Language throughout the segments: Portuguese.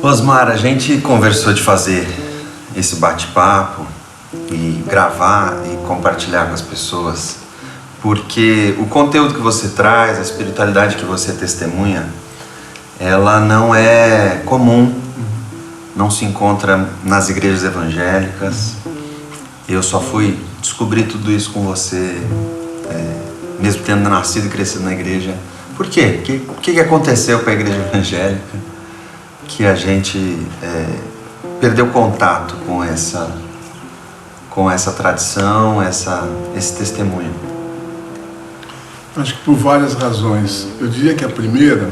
Osmar, a gente conversou de fazer esse bate-papo e gravar e compartilhar com as pessoas, porque o conteúdo que você traz, a espiritualidade que você testemunha, ela não é comum, não se encontra nas igrejas evangélicas. Eu só fui descobrir tudo isso com você, mesmo tendo nascido e crescido na igreja. Por quê? O que aconteceu com a igreja evangélica que a gente perdeu contato com essa tradição, esse testemunho? Acho que por várias razões. Eu diria que a primeira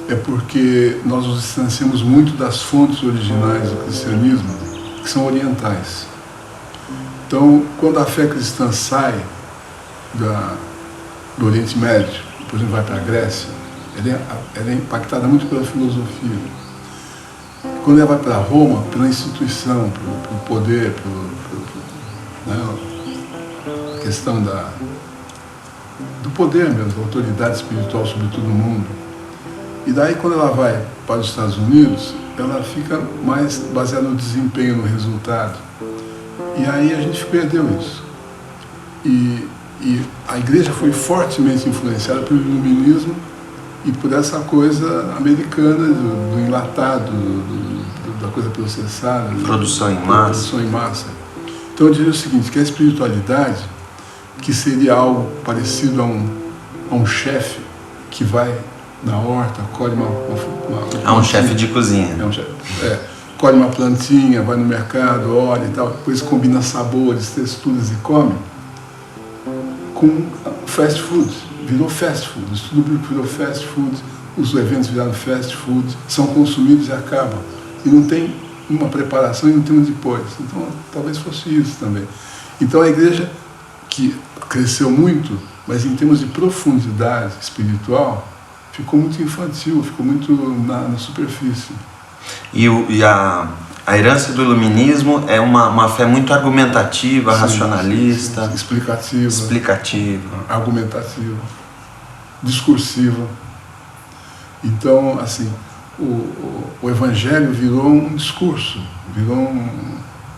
é porque nós nos distanciamos muito das fontes originais do cristianismo, que são orientais. Então, quando a fé cristã sai do Oriente Médio, por exemplo, vai para a Grécia, ela é impactada muito pela filosofia. Quando ela vai para Roma, pela instituição, pelo poder, a questão do poder mesmo, da autoridade espiritual sobre todo mundo. E daí, quando ela vai para os Estados Unidos, ela fica mais baseada no desempenho, no resultado. E aí a gente perdeu isso. E a igreja foi fortemente influenciada pelo iluminismo e por essa coisa americana do enlatado, da coisa processada. Produção em massa. Produção em massa. Então eu diria o seguinte, que a espiritualidade, que seria algo parecido a um chefe que vai na horta, colhe uma um chefe de cozinha. Colhe uma plantinha, vai no mercado, olha e tal, depois combina sabores, texturas e come, com fast food. Virou fast food, o estudo bíblico virou fast food, os eventos viraram fast food, são consumidos e acabam. E não tem uma preparação e não tem um depois. Então, talvez fosse isso também. Então, a igreja, que cresceu muito, mas em termos de profundidade espiritual, ficou muito infantil, ficou muito na superfície. E a herança do iluminismo é uma fé muito argumentativa, sim, racionalista, sim, explicativa, argumentativa, discursiva. Então, assim, o Evangelho virou um discurso, virou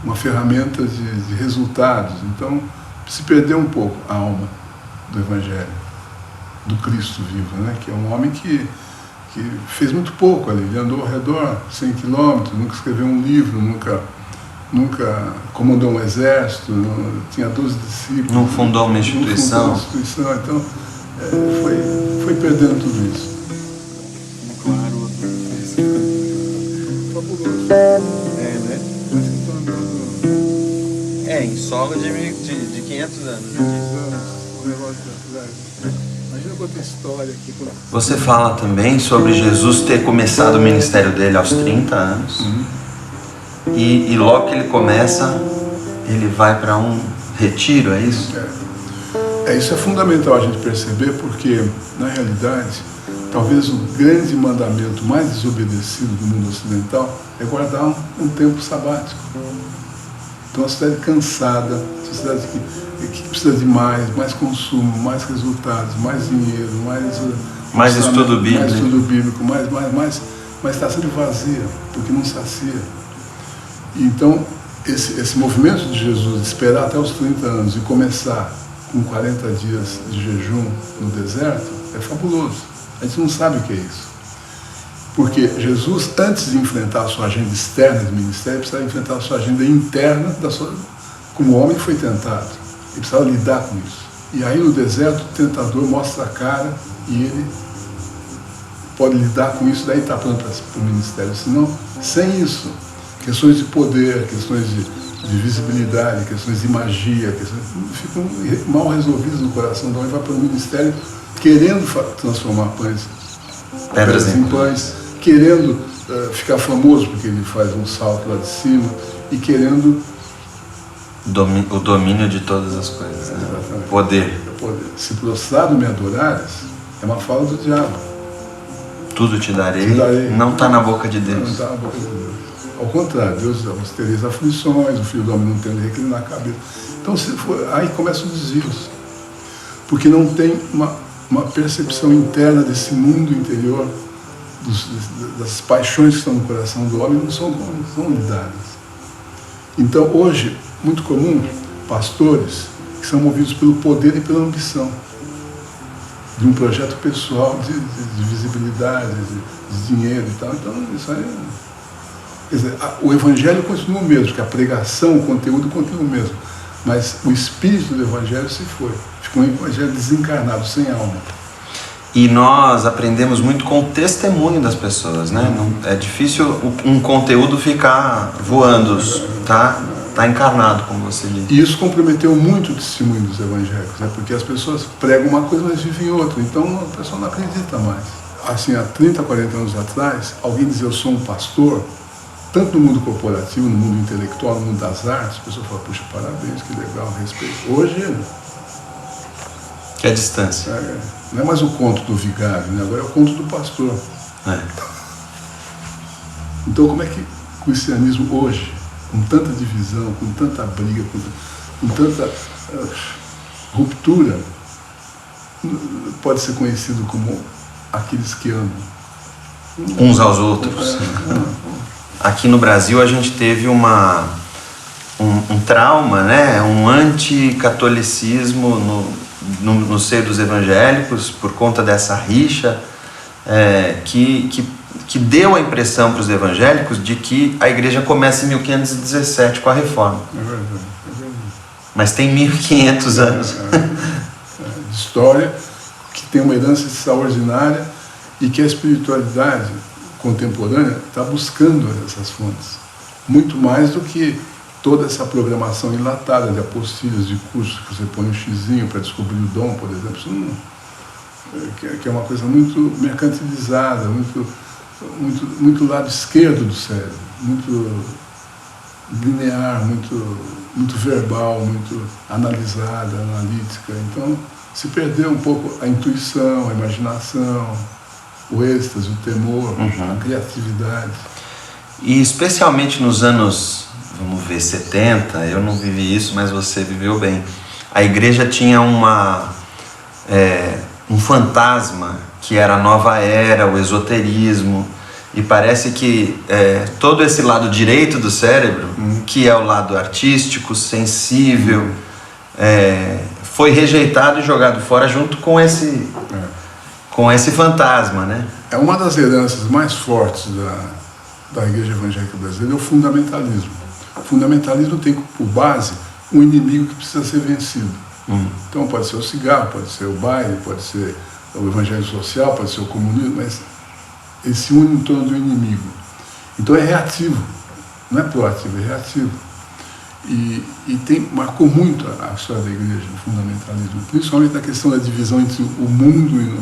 uma ferramenta de resultados. Então, se perdeu um pouco a alma do Evangelho, do Cristo vivo, né? Que é um homem que fez muito pouco ali. Ele andou ao redor 100 quilômetros, nunca escreveu um livro, nunca comandou um exército, tinha 12 discípulos. Não fundou uma instituição. Então, foi perdendo tudo isso. Claro, fabuloso. Né? Parece que estou andando. Em solo de 500 anos. 500 anos, o relógio da cidade. Imagina quanta história aqui. Você fala também sobre Jesus ter começado o ministério dele aos 30 anos. Uhum. E logo que ele começa, ele vai para um retiro, é isso? Isso é fundamental a gente perceber, porque, na realidade, talvez o grande mandamento mais desobedecido do mundo ocidental é guardar um tempo sabático. Então, a sociedade cansada, a sociedade que precisa de mais consumo, mais resultados, mais dinheiro, mais estudo bíblico, mas está sendo vazia, porque não sacia. Então, esse movimento de Jesus, de esperar até os 30 anos e começar com 40 dias de jejum no deserto, é fabuloso. A gente não sabe o que é isso. Porque Jesus, antes de enfrentar a sua agenda externa de ministério, precisava enfrentar a sua agenda interna, como o homem foi tentado. Ele precisava lidar com isso. E aí no deserto o tentador mostra a cara e ele pode lidar com isso, daí está pronto para o ministério. Senão, sem isso, questões de poder, questões de visibilidade, questões de magia, ficam mal resolvidas no coração do homem, vai para o ministério querendo transformar pedras em pães, querendo ficar famoso porque ele faz um salto lá de cima e querendo o domínio de todas as coisas, né? Exatamente. Poder. Se prostrado me adorares, é uma fala do diabo. Tudo te darei, não está na boca de Deus. Não está na boca de Deus. Ao contrário, Deus tereis aflições, o filho do homem não tem onde reclinar a cabeça. Então, aí começam os desvios. Porque não tem uma percepção interna desse mundo interior das paixões que estão no coração do homem não são lidadas. Então, hoje, muito comum, pastores que são movidos pelo poder e pela ambição de um projeto pessoal de visibilidade, de dinheiro e tal. Então, isso aí... Quer dizer, o evangelho continua o mesmo, que a pregação, o conteúdo continua o mesmo, mas o espírito do evangelho se foi. Ficou um evangelho desencarnado, sem alma. E nós aprendemos muito com o testemunho das pessoas, né? Não, é difícil um conteúdo ficar voando, tá encarnado, como você disse. E isso comprometeu muito o testemunho dos evangélicos, né? Porque as pessoas pregam uma coisa, mas vivem outra. Então a pessoa não acredita mais. Assim, há 30, 40 anos atrás, alguém dizia eu sou um pastor, tanto no mundo corporativo, no mundo intelectual, no mundo das artes, a pessoa fala, puxa, parabéns, que legal, respeito. Hoje... Que é a distância. Não é mais o conto do vigário, né? Agora é o conto do pastor. Então como é que o cristianismo hoje, com tanta divisão, com tanta briga, com tanta ruptura, pode ser conhecido como aqueles que amam? Uns aos outros. Aqui no Brasil a gente teve um trauma, né? Um anticatolicismo no seio dos evangélicos por conta dessa rixa que deu a impressão para os evangélicos de que a igreja começa em 1517 com a reforma. É verdade. Mas tem 1500 anos. De história, que tem uma herança extraordinária e que a espiritualidade contemporânea está buscando essas fontes. Muito mais do que toda essa programação enlatada de apostilhas, de cursos que você põe um xizinho para descobrir o dom, por exemplo, isso não, que é uma coisa muito mercantilizada, muito lado esquerdo do cérebro, muito linear, muito verbal, muito analisada, analítica. Então, se perdeu um pouco a intuição, a imaginação, o êxtase, o temor, a criatividade. E especialmente nos anos, vamos ver, 70, eu não vivi isso, mas você viveu bem. A igreja tinha um fantasma que era a nova era, o esoterismo, e parece que todo esse lado direito do cérebro, que é o lado artístico, sensível, foi rejeitado e jogado fora junto com esse fantasma, né? É uma das heranças mais fortes da Igreja Evangélica Brasileira, é o fundamentalismo. O fundamentalismo tem por base um inimigo que precisa ser vencido. Então pode ser o cigarro, pode ser o baile, pode ser o evangelho social, pode ser o comunismo, mas ele se une em torno do inimigo. Então é reativo, não é proativo, é reativo. E marcou muito a história da igreja, o fundamentalismo, principalmente na questão da divisão entre o mundo e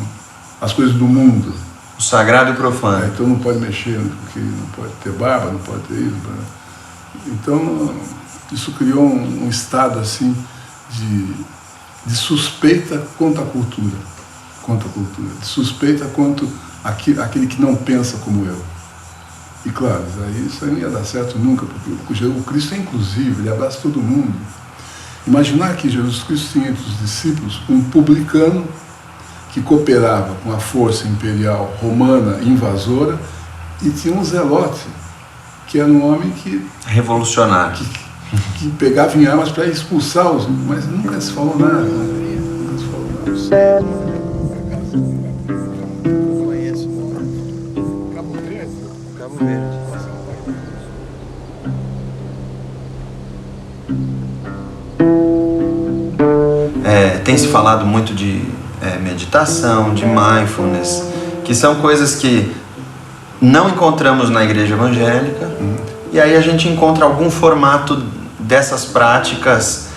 as coisas do mundo. O sagrado e o profano. Então não pode mexer, porque não pode ter barba, não pode ter isso. Então isso criou um estado assim de suspeita quanto à cultura, de suspeita quanto àquele que não pensa como eu. E claro, isso aí não ia dar certo nunca, porque o Cristo é inclusivo, ele abraça todo mundo. Imaginar que Jesus Cristo tinha entre os discípulos um publicano que cooperava com a força imperial romana invasora e tinha um zelote, que era um homem que... revolucionário. Que pegava em armas para expulsar os... Mas nunca se falou nada. Nunca se falou nada. Eu conheço Cabo Verde. Cabo Verde. Tem se falado muito de meditação, de mindfulness, que são coisas que não encontramos na igreja evangélica, e aí a gente encontra algum formato dessas práticas,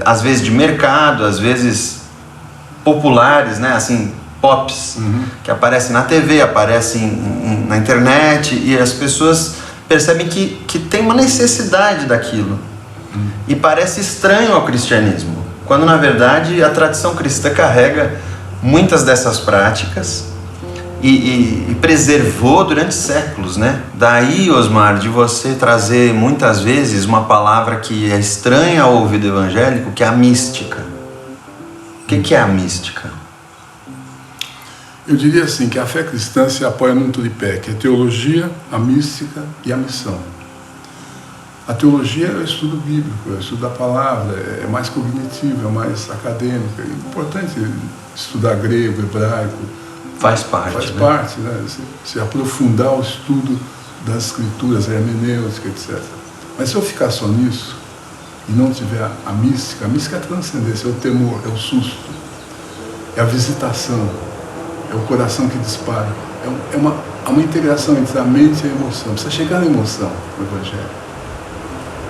às vezes de mercado, às vezes populares, né? Assim, pops, que aparecem na TV, aparecem na internet, e as pessoas percebem que tem uma necessidade daquilo, e parece estranho ao cristianismo, quando na verdade a tradição cristã carrega muitas dessas práticas e preservou durante séculos, né? Daí, Osmar, de você trazer muitas vezes uma palavra que é estranha ao ouvido evangélico, que é a mística. O que é a mística? Eu diria assim, que a fé cristã se apoia num tripé, que é a teologia, a mística e a missão. A teologia é o estudo bíblico, é o estudo da palavra, é mais cognitivo, é mais acadêmico. É importante estudar grego, hebraico. Faz parte. Faz parte, né? Se aprofundar o estudo das escrituras, a hermenêutica, etc. Mas se eu ficar só nisso e não tiver a mística é a transcendência, é o temor, é o susto, é a visitação, é o coração que dispara. É uma integração entre a mente e a emoção. Precisa chegar na emoção no Evangelho.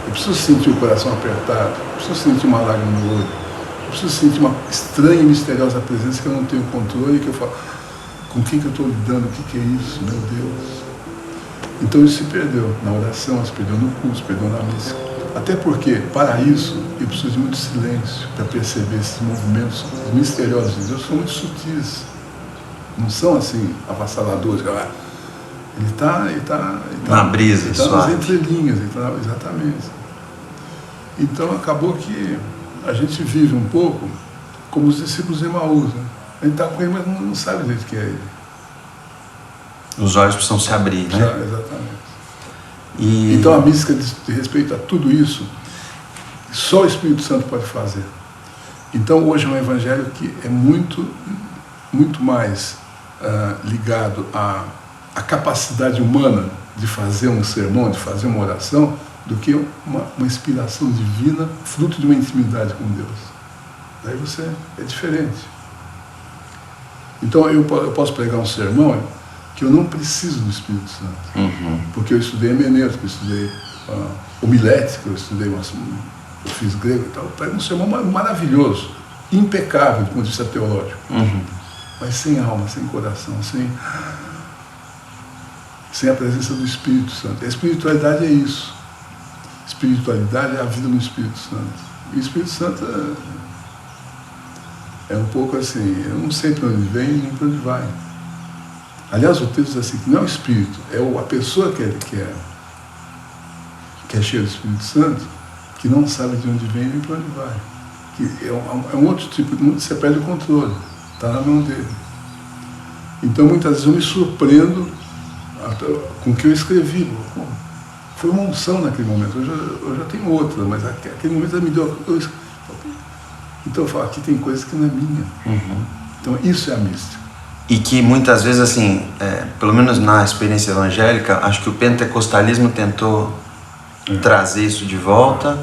Eu preciso sentir o coração apertado, eu preciso sentir uma lágrima no olho, eu preciso sentir uma estranha e misteriosa presença que eu não tenho controle, que eu falo, com quem que eu estou lidando, o que é isso, meu Deus? Então isso se perdeu na oração, se perdeu no culto, se perdeu na mística. Até porque, para isso, eu preciso de muito silêncio para perceber esses movimentos misteriosos de Deus, são muito sutis. Não são assim, avassaladores. Ele está na brisa, ele está nas entrelinhas, exatamente. Então acabou que a gente vive um pouco como os discípulos de Emaús, né? A gente está com ele, mas não sabe direito que é ele. Os olhos precisam se abrir, né? Já, exatamente. Então a mística diz respeito a tudo isso, só o Espírito Santo pode fazer. Então hoje é um evangelho que é muito mais ligado à capacidade humana de fazer um sermão, de fazer uma oração, do que uma inspiração divina, fruto de uma intimidade com Deus. Daí você é diferente. Então eu posso pregar um sermão que eu não preciso do Espírito Santo. Porque eu estudei hermenêutica, eu estudei homilética, eu fiz grego e tal. Eu prego um sermão maravilhoso, impecável do ponto de vista teológico. Mas sem alma, sem coração, sem a presença do Espírito Santo. A espiritualidade é isso. A espiritualidade é a vida no Espírito Santo. E o Espírito Santo é um pouco assim, eu não sei para onde vem nem para onde vai. Aliás, o texto diz assim, que não é o Espírito, é a pessoa que é cheia do Espírito Santo, que não sabe de onde vem nem para onde vai. Que é um outro tipo, você perde o controle, está na mão dele. Então, muitas vezes eu me surpreendo com o que eu escrevi. Foi uma unção naquele momento, eu já tenho outra, mas aquele momento ela me deu... Então eu falo, aqui tem coisas que não é minha. Então isso é a mística. E que muitas vezes, assim, pelo menos na experiência evangélica, acho que o pentecostalismo tentou trazer isso de volta,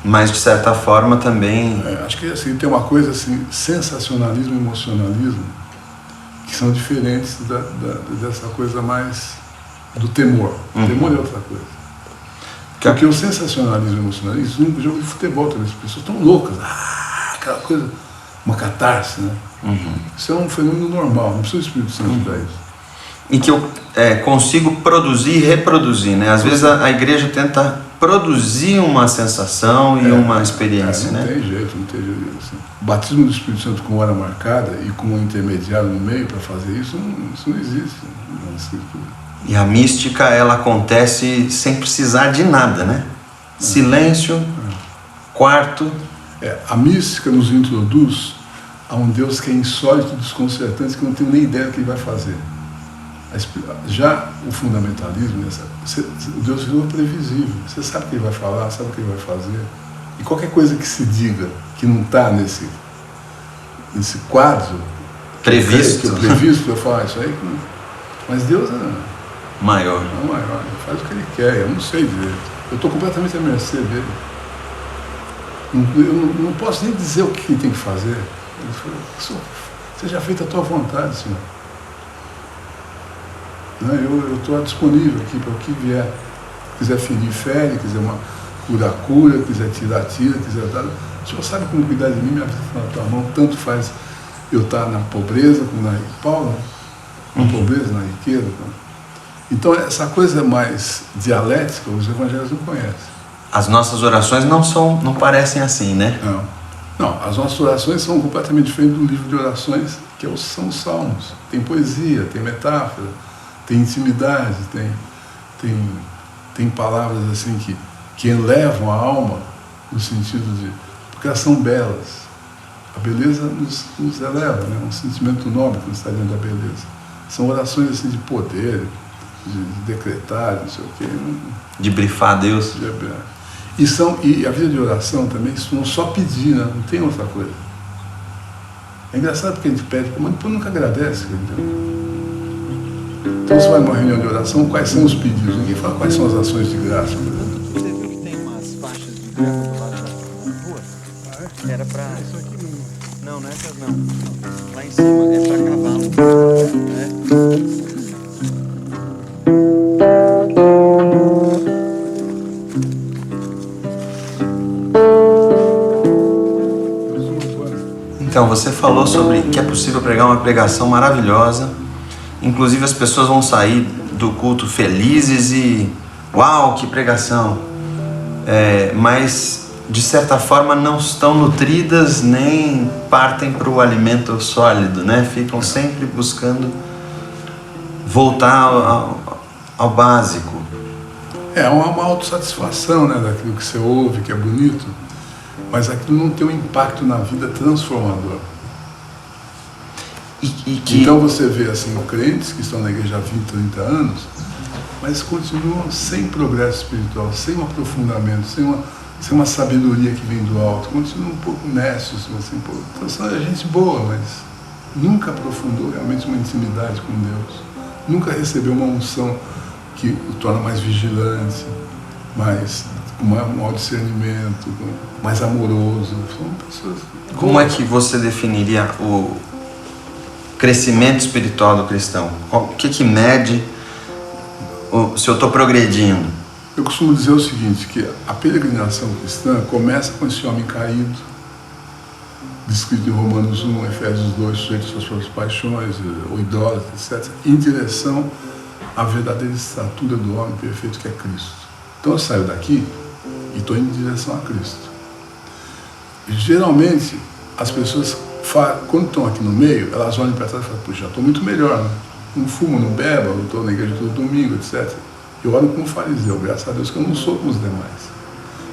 mas de certa forma também... acho que assim, tem uma coisa assim, sensacionalismo e emocionalismo, que são diferentes dessa coisa mais do temor. O temor é outra coisa. Porque o sensacionalismo e o emocionalismo, no jogo de futebol também, as pessoas estão loucas, aquela coisa, uma catarse, né? Isso é um fenômeno normal, não precisa do Espírito Santo para isso. E que eu consigo produzir e reproduzir, né? Às vezes a igreja tenta produzir uma sensação e uma experiência, não né? Tem jeito. Assim. O batismo do Espírito Santo com hora marcada e com um intermediário no meio para fazer isso não existe na Escritura. E a mística, ela acontece sem precisar de nada, né? Silêncio, quarto. A mística nos introduz a um Deus que é insólito, desconcertante, que não tem nem ideia do que ele vai fazer. Já o fundamentalismo, o Deus virou previsível. Você sabe o que ele vai falar, sabe o que ele vai fazer. E qualquer coisa que se diga que não está nesse quadro previsto, eu falo, isso aí. Mas Deus maior. É maior, ele faz o que ele quer, eu não sei dizer. Eu estou completamente à mercê dele. Eu não posso nem dizer o que ele tem que fazer. Ele falou, seja feita a tua vontade, Senhor. Eu estou disponível aqui para o que vier. Quiser ferir, fere, quiser cura, quiser tirar, quiser dar. O Senhor sabe como cuidar de mim, minha vida está na tua mão. Tanto faz eu estar na pobreza como na Paulo, na pobreza, na riqueza. Então essa coisa mais dialética, os evangelhos não conhecem. As nossas orações não parecem assim, né? Não, as nossas orações são completamente diferentes do livro de orações, que são os salmos. Tem poesia, tem metáfora, tem intimidade, tem palavras assim que elevam a alma no sentido de... Porque elas são belas. A beleza nos eleva, né? Um sentimento nobre que está dentro da beleza. São orações assim de poder, de decretar, não sei o quê. De brifar Deus. E a vida de oração também, isso não só pedir, né? Não tem outra coisa. É engraçado porque a gente pede, mas depois nunca agradece. Entendeu? Então você vai numa reunião de oração, quais são os pedidos? Ninguém fala quais são as ações de graça. Você viu que tem umas faixas de grama do lado da rua? Era pra... Isso aqui Não, não é essas não. Lá em cima é pra cavalo. Né? Então, você falou sobre que é possível pregar uma pregação maravilhosa. Inclusive as pessoas vão sair do culto felizes e... Uau, que pregação! Mas, de certa forma, não estão nutridas nem partem para o alimento sólido, né? Ficam sempre buscando voltar ao básico. É uma autossatisfação, né, daquilo que você ouve, que é bonito, mas aquilo não tem um impacto na vida transformador. Então você vê assim, crentes que estão na igreja há 20, 30 anos, mas continuam sem progresso espiritual, sem um aprofundamento, sem uma sabedoria que vem do alto, continuam um pouco nécios, assim, então são gente boa, mas nunca aprofundou realmente uma intimidade com Deus, nunca recebeu uma unção que o torna mais vigilante, com maior discernimento, mais amoroso. São pessoas. Como é que você definiria o crescimento espiritual do cristão? O que mede se eu estou progredindo? Eu costumo dizer o seguinte, que a peregrinação cristã começa com esse homem caído, descrito em Romanos 1, Efésios 2, sujeito às suas próprias paixões, o idólatra, etc., em direção à verdadeira estatura do homem perfeito que é Cristo. Então eu saio daqui e estou indo em direção a Cristo. E, geralmente, as pessoas, quando estão aqui no meio, elas olham para trás e falam, puxa, já estou muito melhor, né? Não fumo, não bebo, eu estou na igreja todo domingo, etc. Eu olho como fariseu, graças a Deus que eu não sou como os demais.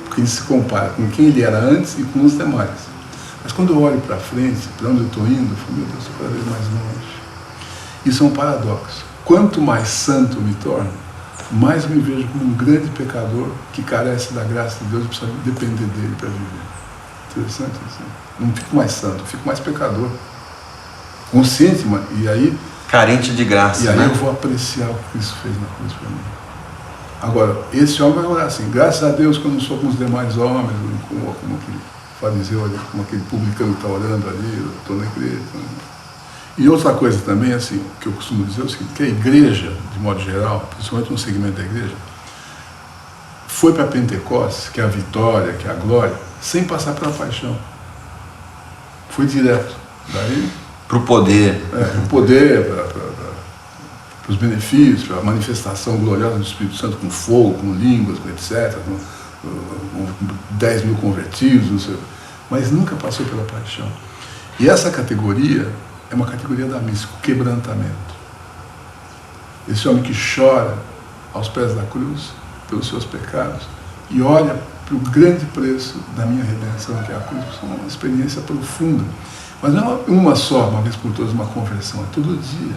Porque ele se compara com quem ele era antes e com os demais. Mas quando eu olho para frente, para onde eu estou indo, eu falo, meu Deus, estou cada vez mais longe. Isso é um paradoxo. Quanto mais santo eu me torno, mais eu me vejo como um grande pecador que carece da graça de Deus e precisa depender dele para viver. Interessante isso. Não fico mais santo, eu fico mais pecador. Consciente, e aí... Carente de graça, e aí, né? eu vou apreciar o que Cristo fez na cruz para mim. Agora, esse homem vai orar assim, graças a Deus que eu não sou como os demais homens, como aquele fariseu ali, como aquele publicano que está orando ali, eu estou na igreja. E outra coisa também, assim, que eu costumo dizer é o seguinte, que a igreja, de modo geral, principalmente no segmento da igreja, foi para Pentecostes, que é a vitória, que é a glória, sem passar pela paixão. Foi direto. Daí... para o poder. Para o poder, para os benefícios, para a manifestação gloriosa do Espírito Santo com fogo, com línguas, com etc., com 10 mil convertidos, não sei, mas nunca passou pela paixão. E essa categoria é uma categoria da mística, o quebrantamento. Esse homem que chora aos pés da cruz pelos seus pecados e olha para o grande preço da minha redenção, que é a cruz. É uma experiência profunda. Mas não é uma só, uma vez por todas, uma conversão, é todo dia.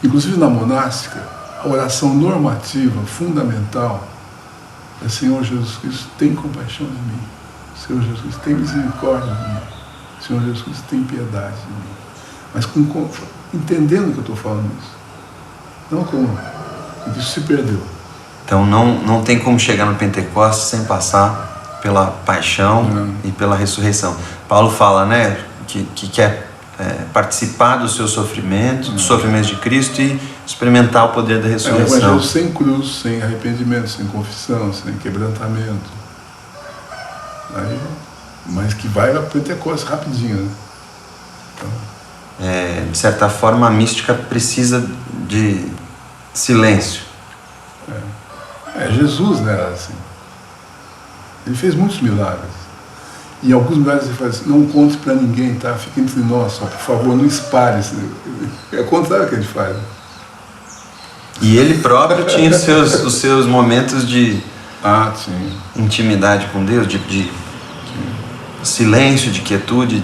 Inclusive na monástica, a oração normativa, fundamental, é Senhor Jesus Cristo, tem compaixão de mim. Senhor Jesus Cristo, tem misericórdia de mim. Senhor Jesus Cristo, tem piedade de mim. Mas entendendo que eu estou falando isso. Não como. Isso se perdeu. Então não tem como chegar no Pentecostes sem passar pela paixão e pela ressurreição. Paulo fala, né, que quer participar do seu sofrimento, do sofrimento de Cristo e experimentar o poder da ressurreição. O evangelho sem cruz, sem arrependimento, sem confissão, sem quebrantamento. Aí, mas que vai a Pentecostes rapidinho, né? Então, de certa forma, a mística precisa de silêncio. Jesus, né, assim. Ele fez muitos milagres. E alguns milagres ele faz assim, não conte para ninguém, tá? Fica entre nós, só, por favor, não espalhe. É o contrário que ele faz. E ele próprio tinha os seus momentos de intimidade com Deus, de silêncio, de quietude,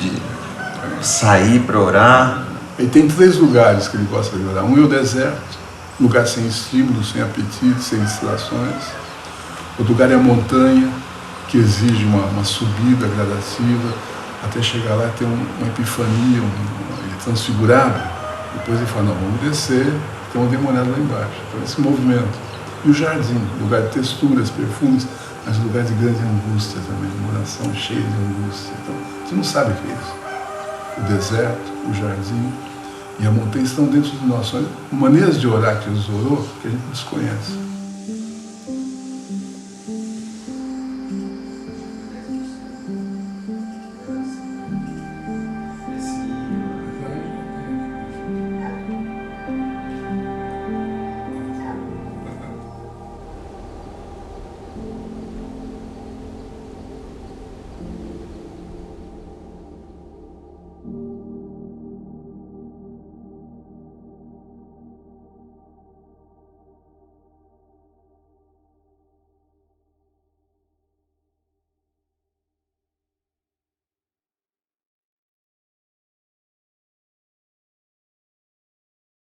sair para orar. Ele tem 3 lugares que ele gosta de orar. Um é o deserto, lugar sem estímulo, sem apetite, sem distrações. Outro lugar é a montanha, que exige uma subida gradativa, até chegar lá e ter uma epifania, ele é transfigurado. Depois ele fala, não, vamos descer, tem um demoniado lá embaixo. Então esse movimento. E o jardim, lugar de texturas, perfumes, mas lugar de grande angústia também, uma oração cheia de angústia. Então, você não sabe o que é isso. O deserto, o jardim e a montanha estão dentro de nós. São maneiras de orar que Jesus orou que a gente desconhece.